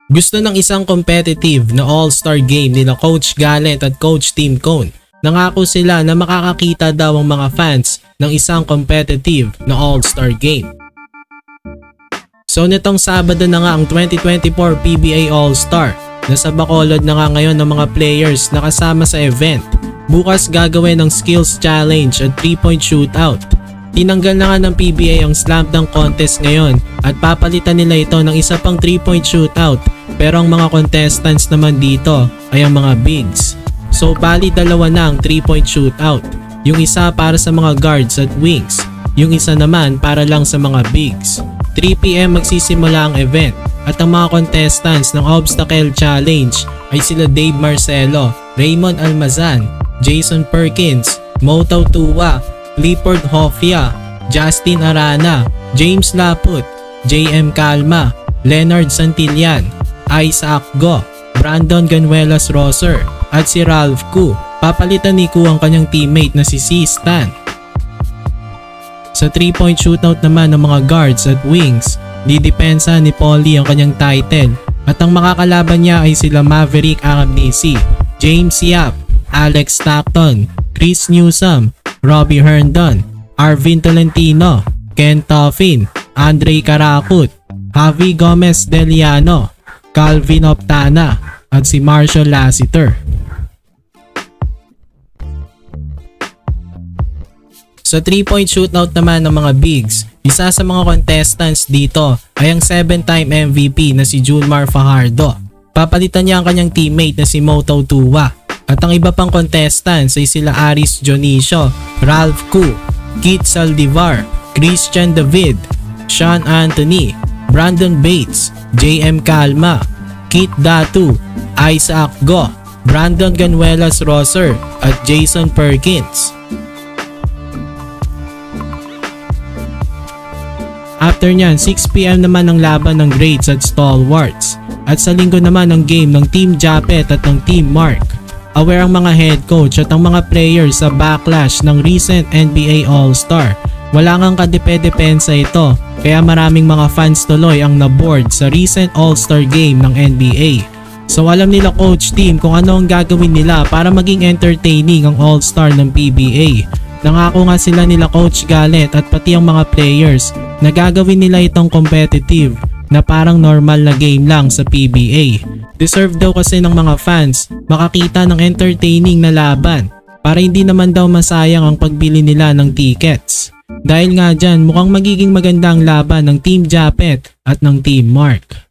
Gusto ng isang competitive na all-star game nila Coach Gallet at Coach Tim Cone. Nangako sila na makakakita daw ang mga fans ng isang competitive na all-star game. So nitong Sabado na nga ang 2024 PBA All-Star. Nasa Bacolod na nga ngayon ng mga players na kasama sa event. Bukas gagawin ng skills challenge at 3-point shootout. Tinanggal na nga ng PBA ang slam dunk contest ngayon at papalitan nila ito ng isa pang 3-point shootout, pero ang mga contestants naman dito ay ang mga bigs. So bali dalawa na ang 3-point shootout, yung isa para sa mga guards at wings, yung isa naman para lang sa mga bigs. 3 PM magsisimula ang event at ang mga contestants ng Obstacle Challenge ay sila Dave Marcelo, Raymond Almazan, Jason Perkins, Motaw Tua, Clifford Hofia, Justin Arana, James Laput, JM Calma, Leonard Santillan, Isaac Go, Brandon Ganuelas Roser at si Ralph Ku. Papalitan ni Ku ang kanyang teammate na si C. Stan. Sa 3-point shootout naman ng mga guards at wings, didepensa ni Polly ang kanyang title at ang makakalaban niya ay sila Maverick Angamnisi, James Yap, Alex Stockton, Chris Newsome, Robbie Herndon, Arvin Tolentino, Ken Toffin, Andre Carakut, Javi Gomez Deliano, Calvin Optana at si Marshall Lassiter. Sa 3-point shootout naman ng mga bigs, isa sa mga contestants dito ay ang 7-time MVP na si Julmar Fajardo. Papalitan niya ang kanyang teammate na si Motaw Tua. At ang iba pang contestants ay sila Aris Dionisio, Ralph Ku, Keith Saldivar, Christian David, Sean Anthony, Brandon Bates, JM Calma, Keith Datu, Isaac Go, Brandon Ganuelas Roser at Jason Perkins. After nyan, 6 PM naman ang laban ng Greats at Stalwarts. At sa linggo naman ang game ng Team Japet at ng Team Mark. Aware ang mga head coach at ang mga players sa backlash ng recent NBA All-Star. Wala ngang kadepe-depensa ito, kaya maraming mga fans tuloy ang naboard sa recent All-Star game ng NBA. So alam nila Coach Tim kung ano ang gagawin nila para maging entertaining ang All-Star ng PBA. Nangako nga sila nila Coach Gallet at pati ang mga players na gagawin nila itong competitive na parang normal na game lang sa PBA. Deserve daw kasi ng mga fans makakita ng entertaining na laban para hindi naman daw masayang ang pagbili nila ng tickets. Dahil nga dyan mukhang magiging magandang laban ng Team Japet at ng Team Mark.